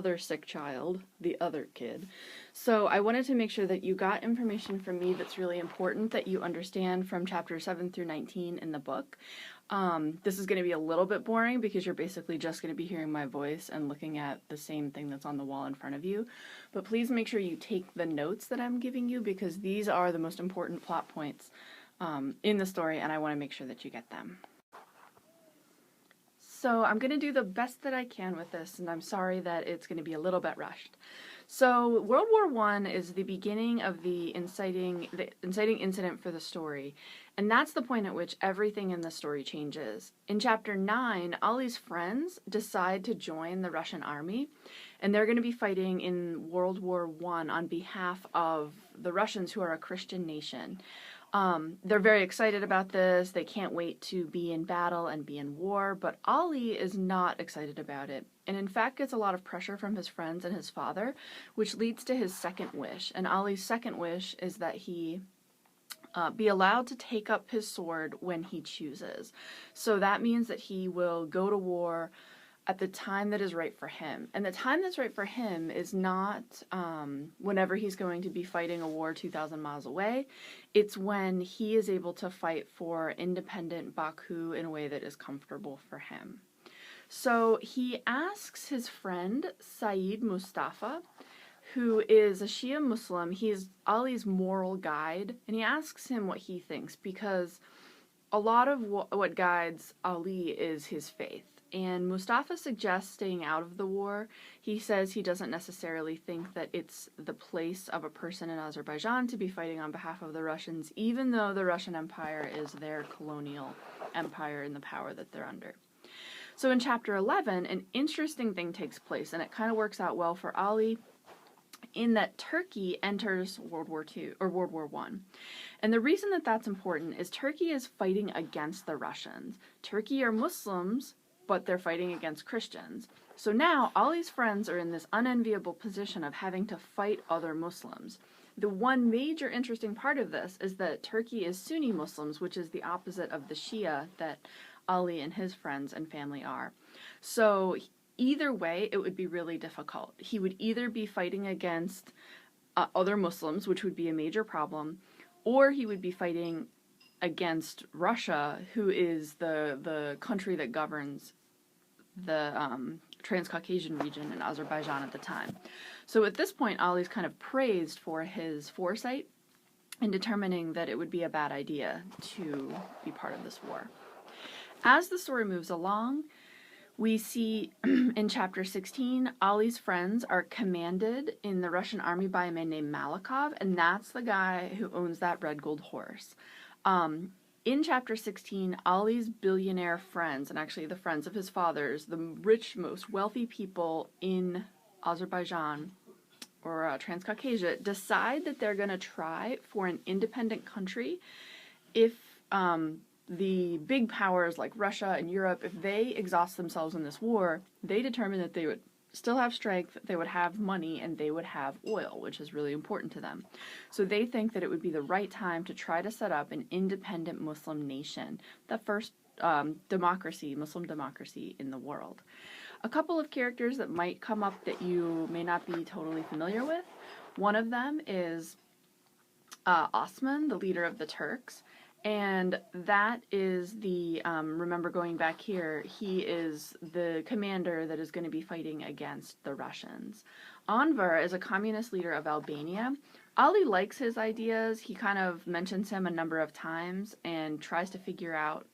other sick child, the other kid. So I wanted to make sure that you got information from me that's really important that you understand from chapters 7 through 19 in the book. This is going to be a little bit boring because you're basically just going to be hearing my voice and looking at the same thing that's on the wall in front of you. But please make sure you take the notes that I'm giving you because these are the most important plot points in the story, and I want to make sure that you get them. So I'm going to do the best that I can with this, and I'm sorry that it's going to be a little bit rushed. So World War I is the beginning of the inciting incident for the story, and that's the point at which everything in the story changes. In chapter 9, Ollie's friends decide to join the Russian army, and they're going to be fighting in World War I on behalf of the Russians, who are a Christian nation. They're very excited about this. They can't wait to be in battle and be in war, but Ollie is not excited about it, and in fact gets a lot of pressure from his friends and his father, which leads to his second wish. And Ollie's second wish is that he be allowed to take up his sword when he chooses. So that means that he will go to war at the time that is right for him. And the time that's right for him is not whenever he's going to be fighting a war 2,000 miles away. It's when he is able to fight for independent Baku in a way that is comfortable for him. So he asks his friend Saeed Mustafa, who is a Shia Muslim. He's Ollie's moral guide, and he asks him what he thinks, because a lot of what guides Ollie is his faith. And Mustafa suggests staying out of the war. He says he doesn't necessarily think that it's the place of a person in Azerbaijan to be fighting on behalf of the Russians, even though the Russian Empire is their colonial empire and the power that they're under. So in chapter 11, an interesting thing takes place, and it kind of works out well for Ollie, in that Turkey enters World War II, or World War I. And the reason that that's important is Turkey is fighting against the Russians. Turkey are Muslims, but they're fighting against Christians. So now Ollie's friends are in this unenviable position of having to fight other Muslims. The one major interesting part of this is that Turkey is Sunni Muslims, which is the opposite of the Shia that Ollie and his friends and family are. So either way, it would be really difficult. He would either be fighting against other Muslims, which would be a major problem, or he would be fighting against Russia, who is the country that governs the Transcaucasian region in Azerbaijan at the time. So at this point, Ollie's kind of praised for his foresight in determining that it would be a bad idea to be part of this war. As the story moves along, we see in chapter 16, Ollie's friends are commanded in the Russian army by a man named Malikov, and that's the guy who owns that red gold horse. In chapter 16, Ollie's billionaire friends, and actually the friends of his fathers, the rich, most wealthy people in Azerbaijan or Transcaucasia, decide that they're going to try for an independent country if the big powers like Russia and Europe, if they exhaust themselves in this war, they determine that they would still have strength, they would have money, and they would have oil, which is really important to them. So they think that it would be the right time to try to set up an independent Muslim nation, the first Muslim democracy in the world. A couple of characters that might come up that you may not be totally familiar with. One of them is Osman, the leader of the Turks. And that is the, remember going back here, he is the commander that is going to be fighting against the Russians. Anvar is a communist leader of Albania. Ollie likes his ideas. He kind of mentions him a number of times and tries to figure out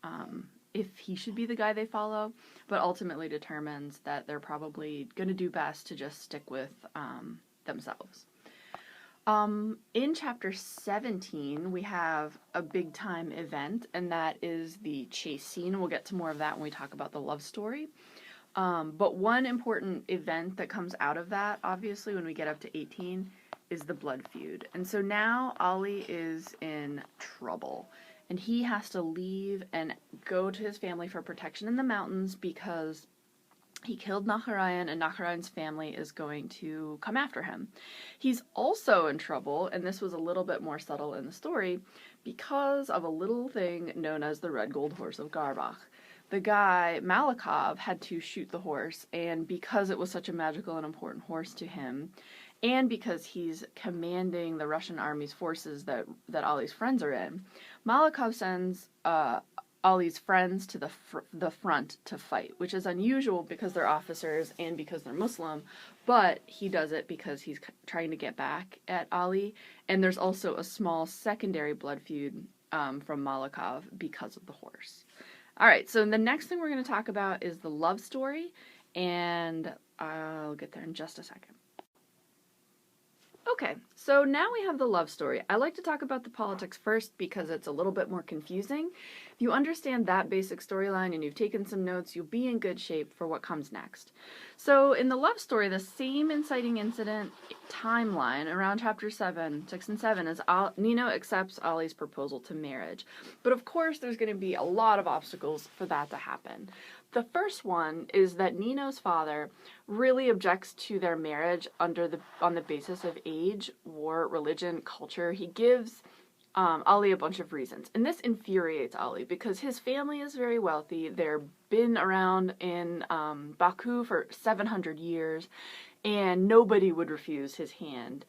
if he should be the guy they follow, but ultimately determines that they're probably going to do best to just stick with themselves. In chapter 17, we have a big time event, and that is the chase scene. We'll get to more of that when we talk about the love story. But one important event that comes out of that, obviously, when we get up to 18, is the blood feud. And so now Ollie is in trouble, and he has to leave and go to his family for protection in the mountains because he killed Naharayan, and Naharayan's family is going to come after him. He's also in trouble, and this was a little bit more subtle in the story, because of a little thing known as the Red Gold Horse of Garbach. the guy, Malikov, had to shoot the horse, and because it was such a magical and important horse to him, and because he's commanding the Russian army's forces that Ollie's friends are in, Malikov sends Ollie's friends to the front to fight, which is unusual because they're officers and because they're Muslim, but he does it because he's trying to get back at Ollie, and there's also a small secondary blood feud from Malikov because of the horse. Alright, so the next thing we're going to talk about is the love story, and I'll get there in just a second. Okay, so now we have the love story. I like to talk about the politics first because it's a little bit more confusing. If you understand that basic storyline and you've taken some notes, you'll be in good shape for what comes next. So in the love story, the same inciting incident timeline around chapter 6 and 7 is Nino accepts Ollie's proposal to marriage. But of course, there's going to be a lot of obstacles for that to happen. The first one is that Nino's father really objects to their marriage on the basis of age, war, religion, culture. He gives Ollie a bunch of reasons. And this infuriates Ollie because his family is very wealthy. They've been around in Baku for 700 years, and nobody would refuse his hand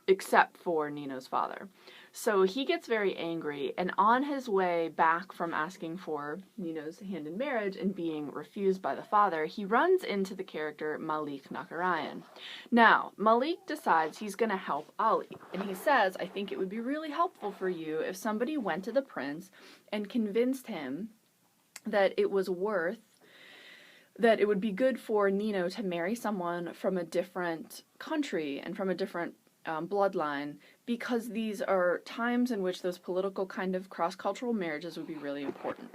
except for Nino's father. So he gets very angry, and on his way back from asking for Nino's hand in marriage and being refused by the father, he runs into the character Malik Nakarayan. Now, Malik decides he's going to help Ollie, and he says, I think it would be really helpful for you if somebody went to the prince and convinced him that it would be good for Nino to marry someone from a different country and from a different bloodline, because these are times in which those political kind of cross-cultural marriages would be really important.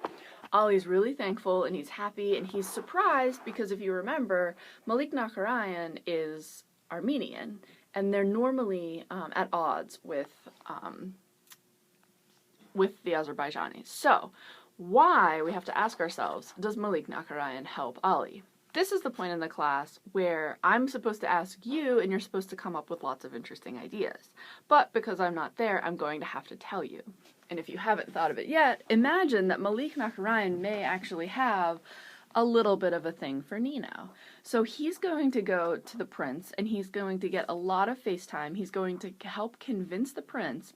Ollie's really thankful and he's happy and he's surprised because if you remember, Malik Nakarayan is Armenian and they're normally at odds with the Azerbaijanis. So why, we have to ask ourselves, does Malik Nakarayan help Ollie? This is the point in the class where I'm supposed to ask you and you're supposed to come up with lots of interesting ideas. But because I'm not there, I'm going to have to tell you. And if you haven't thought of it yet, imagine that Malik Nakarayan may actually have a little bit of a thing for Nino. So he's going to go to the prince and he's going to get a lot of FaceTime. He's going to help convince the prince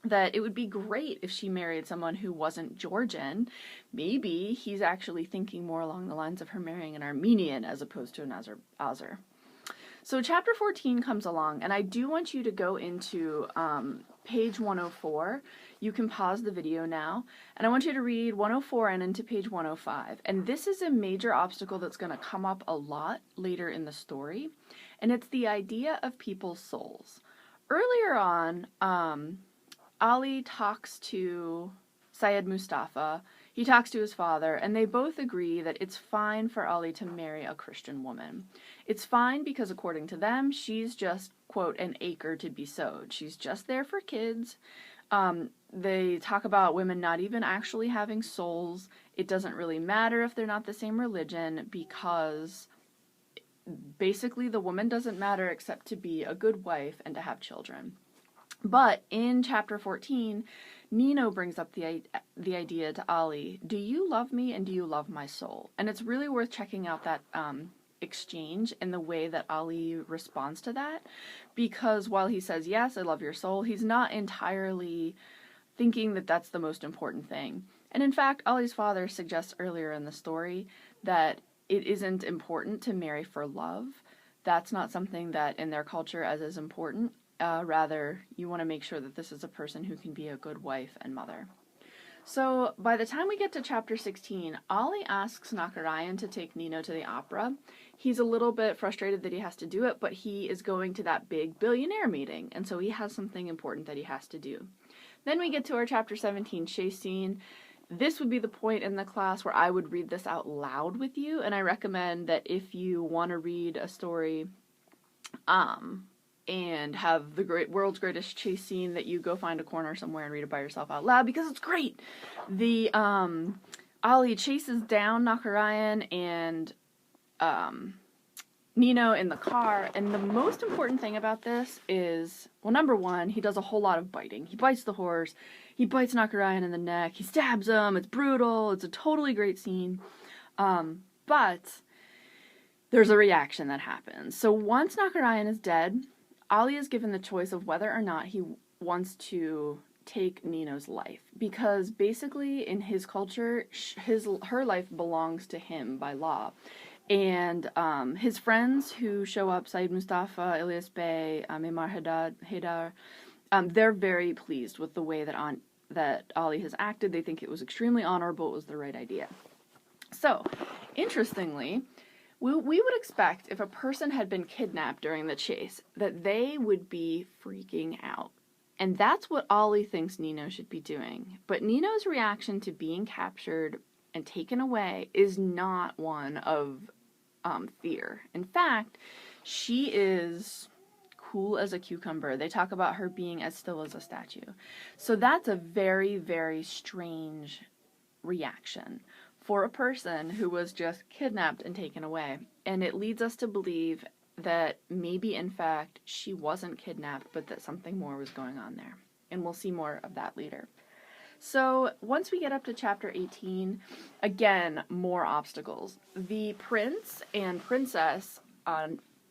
that it would be great if she married someone who wasn't Georgian. Maybe he's actually thinking more along the lines of her marrying an Armenian as opposed to an Azer. So chapter 14 comes along, and I do want you to go into page 104. You can pause the video now, and I want you to read 104 and into page 105. And this is a major obstacle that's going to come up a lot later in the story, and it's the idea of people's souls. Earlier on, Ollie talks to Syed Mustafa, he talks to his father, and they both agree that it's fine for Ollie to marry a Christian woman. It's fine because according to them, she's just, quote, an acre to be sowed. She's just there for kids. They talk about women not even actually having souls. It doesn't really matter if they're not the same religion because basically the woman doesn't matter except to be a good wife and to have children. But in chapter 14, Nino brings up the idea to Ollie, do you love me and do you love my soul? And it's really worth checking out that exchange and the way that Ollie responds to that, because while he says, yes, I love your soul, he's not entirely thinking that that's the most important thing. And in fact, Ollie's father suggests earlier in the story that it isn't important to marry for love. That's not something that in their culture is important. Rather, you want to make sure that this is a person who can be a good wife and mother. So, by the time we get to chapter 16, Ollie asks Nakarayan to take Nino to the opera. He's a little bit frustrated that he has to do it, but he is going to that big billionaire meeting, and so he has something important that he has to do. Then we get to our chapter 17 chase scene. This would be the point in the class where I would read this out loud with you, and I recommend that if you want to read a story, and have the world's greatest chase scene, that you go find a corner somewhere and read it by yourself out loud, because it's great. The Ollie chases down Nakarayan and Nino in the car, and the most important thing about this is, well, number one, he does a whole lot of biting. He bites the horse, he bites Nakarayan in the neck, he stabs him, it's brutal, it's a totally great scene, but there's a reaction that happens. So once Nakarayan is dead, Ali is given the choice of whether or not he wants to take Nino's life, because basically in his culture, her life belongs to him by law. And his friends who show up, Saeed Mustafa, Ilyas Bey, Imar Haidar, they're very pleased with the way that Ali has acted. They think it was extremely honorable, it was the right idea. So, interestingly, we would expect if a person had been kidnapped during the chase that they would be freaking out. And that's what Ali thinks Nino should be doing. But Nino's reaction to being captured and taken away is not one of fear. In fact, she is cool as a cucumber. They talk about her being as still as a statue. So that's a very, very strange reaction for a person who was just kidnapped and taken away. And it leads us to believe that maybe, in fact, she wasn't kidnapped, but that something more was going on there. And we'll see more of that later. So once we get up to chapter 18, again, more obstacles. The prince and princess,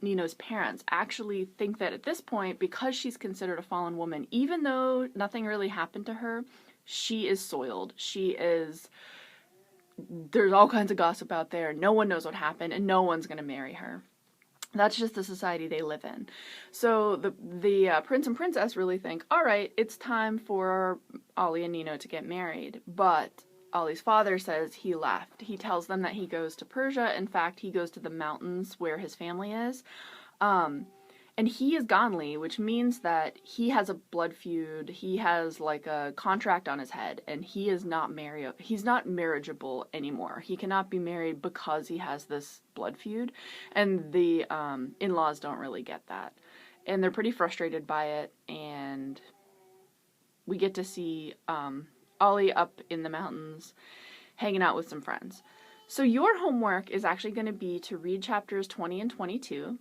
Nino's parents, actually think that at this point, because she's considered a fallen woman, even though nothing really happened to her, she is soiled. There's all kinds of gossip out there. No one knows what happened, and no one's going to marry her. That's just the society they live in. So the prince and princess really think, all right, it's time for Ali and Nino to get married. But Ali's father says he left. He tells them that he goes to Persia. In fact, he goes to the mountains where his family is. And he is Ganli, which means that he has a blood feud. He has like a contract on his head, and he is not he's not marriageable anymore. He cannot be married because he has this blood feud, and the in-laws don't really get that, and they're pretty frustrated by it. And we get to see Ali up in the mountains, hanging out with some friends. So your homework is actually going to be to read chapters 20 and 22.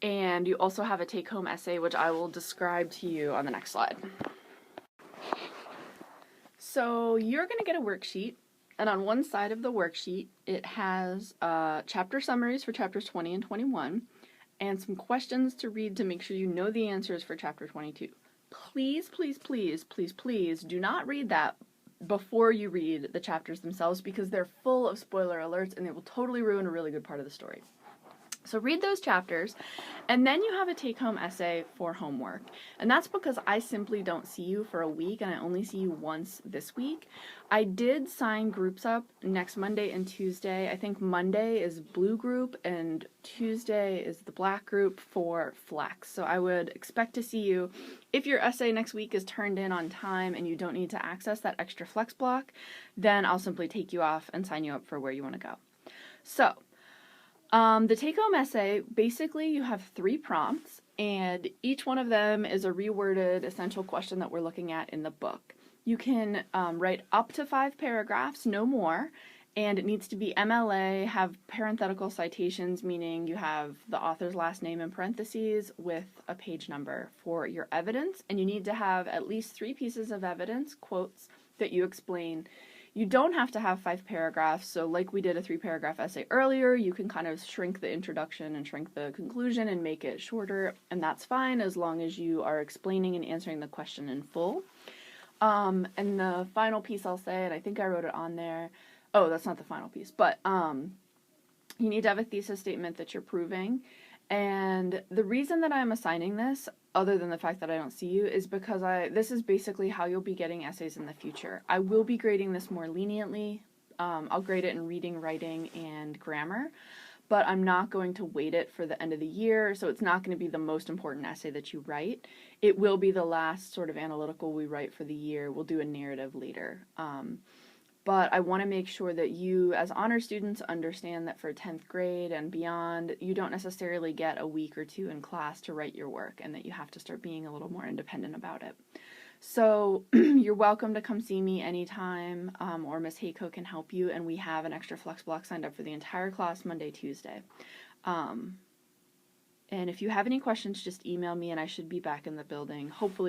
And you also have a take-home essay, which I will describe to you on the next slide. So you're going to get a worksheet, and on one side of the worksheet, it has chapter summaries for chapters 20 and 21, and some questions to read to make sure you know the answers for chapter 22. Please, please, please, please, please do not read that before you read the chapters themselves, because they're full of spoiler alerts, and they will totally ruin a really good part of the story. So read those chapters, and then you have a take-home essay for homework. And that's because I simply don't see you for a week, and I only see you once this week. I did sign groups up next Monday and Tuesday. I think Monday is blue group, and Tuesday is the black group for Flex. So I would expect to see you. If your essay next week is turned in on time and you don't need to access that extra Flex block, then I'll simply take you off and sign you up for where you want to go. So the take-home essay, basically you have 3 prompts, and each one of them is a reworded essential question that we're looking at in the book. You can write up to 5 paragraphs, no more, and it needs to be MLA, have parenthetical citations, meaning you have the author's last name in parentheses with a page number for your evidence, and you need to have at least 3 pieces of evidence, quotes, that you explain. You don't have to have 5 paragraphs, so like we did a 3-paragraph essay earlier, you can kind of shrink the introduction and shrink the conclusion and make it shorter, and that's fine as long as you are explaining and answering the question in full. And the final piece I'll say, and I think I wrote it on there, oh, that's not the final piece, but you need to have a thesis statement that you're proving. And the reason that I'm assigning this, other than the fact that I don't see you, is because this is basically how you'll be getting essays in the future. I will be grading this more leniently. I'll grade it in reading, writing, and grammar, but I'm not going to weight it for the end of the year, so it's not going to be the most important essay that you write. It will be the last sort of analytical we write for the year. We'll do a narrative later. But I want to make sure that you, as honor students, understand that for 10th grade and beyond, you don't necessarily get a week or 2 in class to write your work, and that you have to start being a little more independent about it. So you're welcome to come see me anytime, or Miss Hayco can help you, and we have an extra flex block signed up for the entire class Monday, Tuesday. And if you have any questions, just email me and I should be back in the building, hopefully